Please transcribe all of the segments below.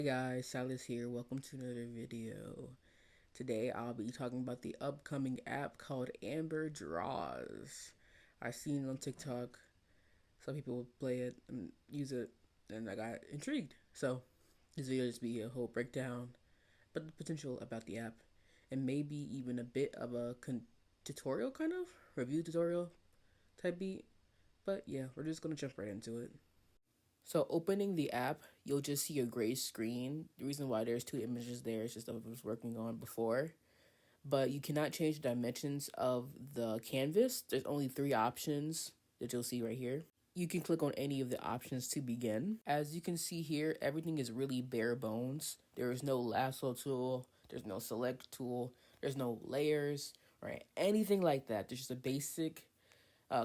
Hey guys, Silas here. Welcome to another video. Today I'll be talking about the upcoming app called AmberDraws. I seen it on TikTok. Some people play it and use it, and I got intrigued. So this video will just be a whole breakdown, but the potential about the app, and maybe even a bit of a tutorial kind of review tutorial type beat. But yeah, we're just gonna jump right into it. So opening the app, you'll just see a gray screen. The reason why there's two images there is just stuff I was working on before. But you cannot change the dimensions of the canvas. There's only three options that you'll see right here. You can click on any of the options to begin. As you can see here, everything is really bare bones. There is no lasso tool. There's no select tool. There's no layers or anything like that. There's just a basic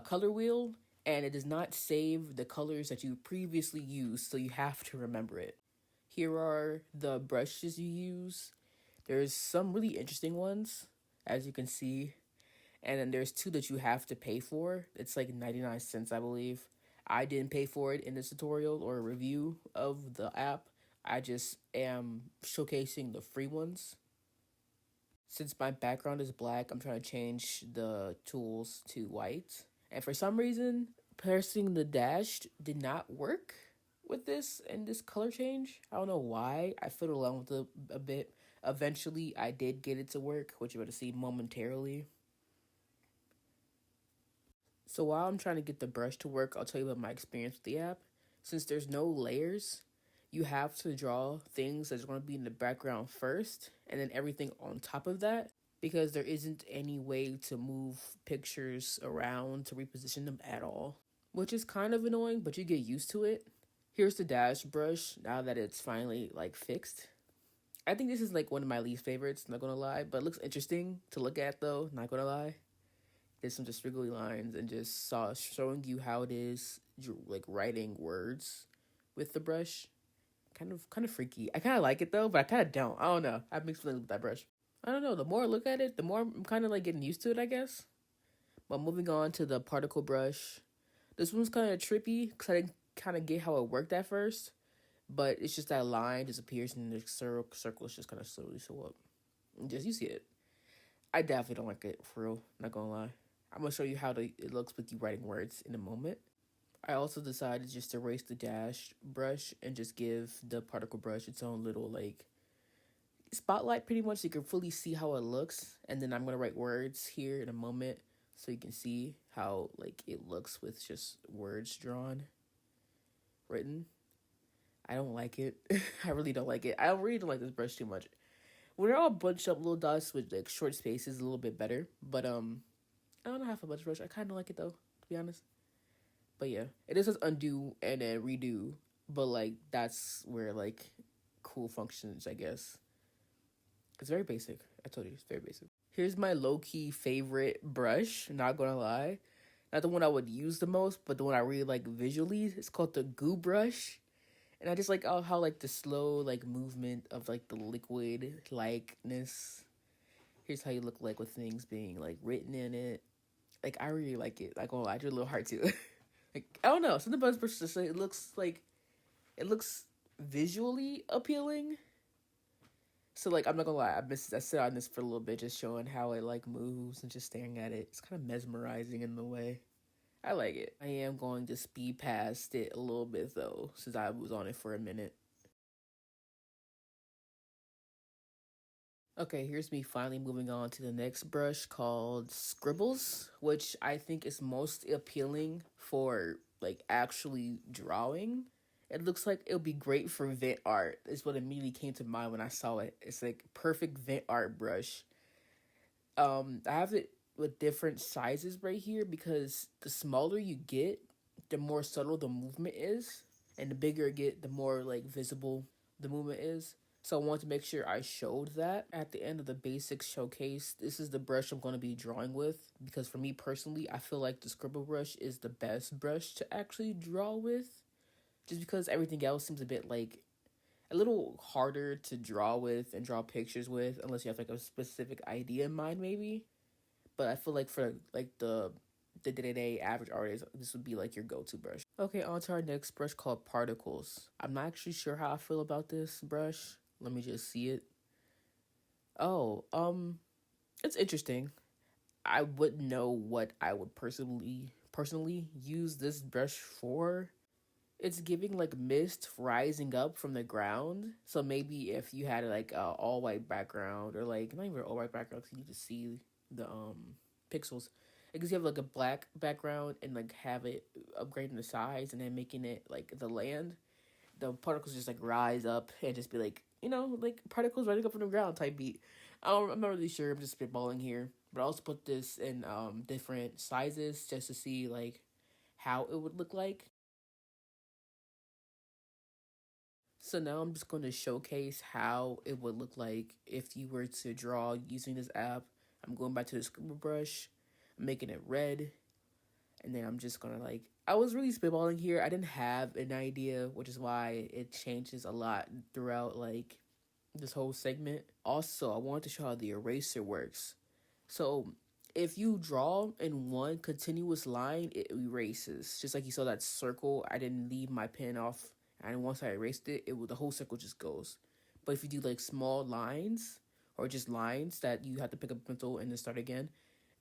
color wheel, and it does not save the colors that you previously used, so you have to remember it. Here are the brushes you use. There's some really interesting ones, as you can see, and then there's two that you have to pay for. It's like 99 cents, I believe. I didn't pay for it in this tutorial or review of the app. I just am showcasing the free ones. Since my background is black, I'm trying to change the tools to white. And for some reason, pressing the dash did not work with this and this color change. I don't know why. I fiddled around with it a bit. Eventually, I did get it to work, which you're going to see momentarily. So while I'm trying to get the brush to work, I'll tell you about my experience with the app. Since there's no layers, you have to draw things that's going to be in the background first, and then everything on top of that, because there isn't any way to move pictures around to reposition them at all, which is kind of annoying, but you get used to it. Here's the dash brush now that it's finally fixed. I think this is one of my least favorites, not gonna lie, but it looks interesting to look at though, not gonna lie. There's some just squiggly lines and just showing you how it is writing words with the brush. Kind of freaky. I kind of like it though, but I kind of don't. I don't know. I have mixed feelings with that brush. I don't know. The more I look at it, the more I'm kind of getting used to it, I guess. But moving on to the particle brush. This one's kind of trippy because I didn't kind of get how it worked at first. But it's just that line disappears and the circles just kind of slowly show up. And just, you see it. I definitely don't like it, for real. Not gonna lie. I'm gonna show you how it looks with you writing words in a moment. I also decided just to erase the dash brush and just give the particle brush its own little spotlight pretty much so you can fully see how it looks. And then I'm going to write words here in a moment so you can see how it looks with just words written. I don't like it. I really don't like it. I really don't like this brush too much. When they're all bunched up little dots with short spaces, a little bit better. But I don't know how much brush. I kind of like it though, to be honest. But yeah, it just says undo and then redo. But that's where cool functions, I guess. It's very basic. I told you, it's very basic. Here's my low-key favorite brush, not gonna lie. Not the one I would use the most, but the one I really like visually. It's called the Goo Brush. And I just like how the slow movement of the liquid likeness. Here's how you look with things being written in it. I really like it. I do a little heart too. I don't know. Something about this brush just it looks visually appealing. So I'm not gonna lie, I sit on this for a little bit, just showing how it moves and just staring at it. It's kind of mesmerizing in the way. I like it. I am going to speed past it a little bit though, since I was on it for a minute. Okay, here's me finally moving on to the next brush called Scribbles, which I think is most appealing for actually drawing. It looks like it'll be great for vent art. Is what immediately came to mind when I saw it. It's perfect vent art brush. I have it with different sizes right here because the smaller you get, the more subtle the movement is, and the bigger it get, the more visible the movement is. So I want to make sure I showed that at the end of the basics showcase. This is the brush I'm going to be drawing with because for me personally, I feel like the scribble brush is the best brush to actually draw with. Just because everything else seems a bit a little harder to draw with and draw pictures with unless you have a specific idea in mind maybe. But I feel for the the day-to-day average artist, this would be like your go-to brush. Okay, on to our next brush called Particles. I'm not actually sure how I feel about this brush. Let me just see it. Oh, it's interesting. I wouldn't know what I would personally use this brush for. It's giving like mist rising up from the ground. So maybe if you had like a all white background, or like not even all white background, because you need to see the pixels. Because you have like a black background and like have it upgrading the size and then making it like the land, the particles just like rise up and just be like, like particles rising up from the ground type beat. I'm not really sure. I'm just spitballing here, but I also put this in different sizes just to see like how it would look like. So now I'm just going to showcase how it would look like if you were to draw using this app. I'm going back to the scribble brush, I'm making it red, and then I'm just gonna like, I was really spitballing here. I didn't have an idea, which is why it changes a lot throughout like this whole segment. Also, I wanted to show how the eraser works. So if you draw in one continuous line, it erases. Just like you saw that circle, I didn't leave my pen off, and once I erased it, the whole circle just goes. But if you do like small lines or just lines that you have to pick up a pencil and then start again,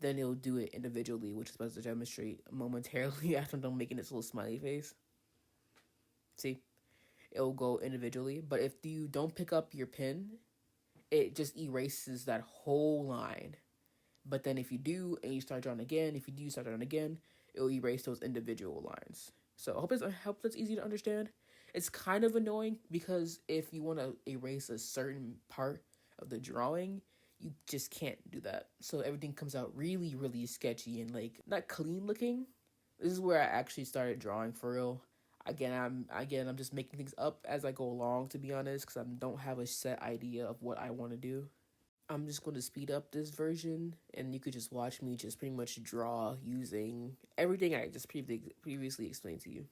then it'll do it individually, which is supposed to demonstrate momentarily after I'm done making this little smiley face. See, it'll go individually. But if you don't pick up your pen, it just erases that whole line. But then if you do and you start drawing again, if you do start drawing again, it'll erase those individual lines. So I hope that's easy to understand. It's kind of annoying because if you want to erase a certain part of the drawing, you just can't do that. So everything comes out really, really sketchy and like not clean looking. This is where I actually started drawing for real. I'm just making things up as I go along, to be honest, because I don't have a set idea of what I want to do. I'm just going to speed up this version, and you could just watch me just pretty much draw using everything I just previously explained to you.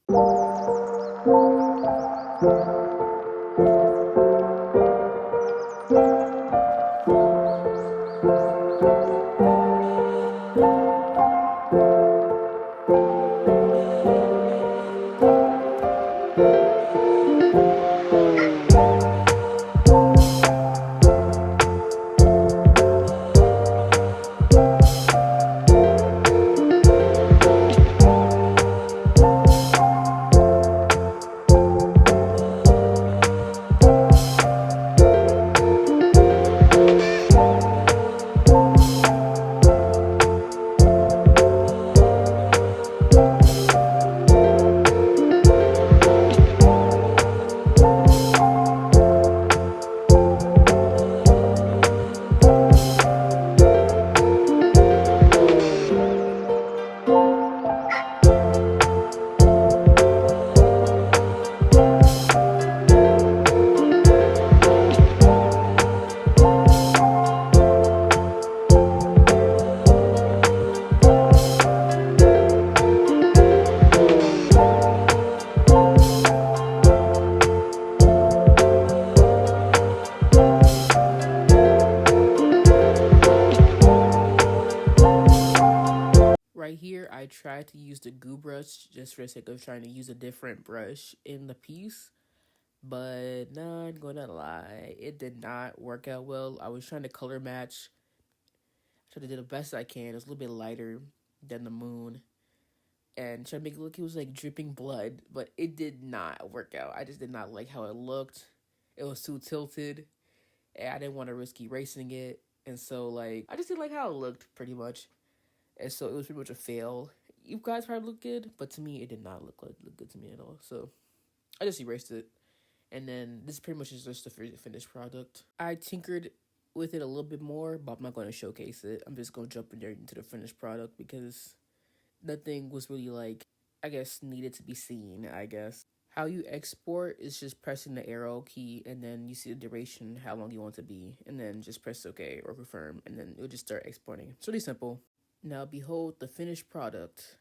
Right here, I tried to use the goo brush just for the sake of trying to use a different brush in the piece. But not gonna lie, it did not work out well. I was trying to color match, trying to do the best I can. It was a little bit lighter than the moon, and trying to make it look it was like dripping blood, but it did not work out. I just did not like how it looked. It was too tilted, and I didn't want to risk erasing it. And so, like, I just didn't like how it looked pretty much. And so it was pretty much a fail. You guys probably look good, but to me, it did not look good to me at all. So I just erased it. And then this pretty much is just the finished product. I tinkered with it a little bit more, but I'm not going to showcase it. I'm just going to jump in there into the finished product because nothing was really like, I guess, needed to be seen, I guess. How you export is just pressing the arrow key and then you see the duration, how long you want it to be, and then just press OK or confirm, and then it'll just start exporting. It's really simple. Now behold the finished product.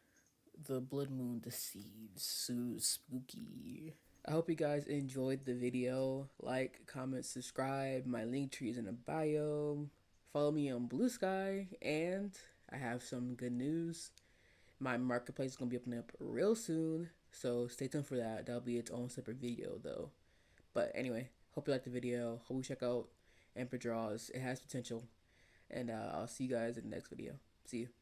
The blood moon deceives. So spooky. I hope you guys enjoyed the video. Like, comment, subscribe. My link tree is in the bio. Follow me on Blue Sky. And I have some good news. My marketplace is gonna be opening up real soon, so stay tuned for that. That'll be its own separate video though. But anyway, hope you liked the video. Hope you check out AmberDraws. It has potential, and I'll see you guys in the next video. See you.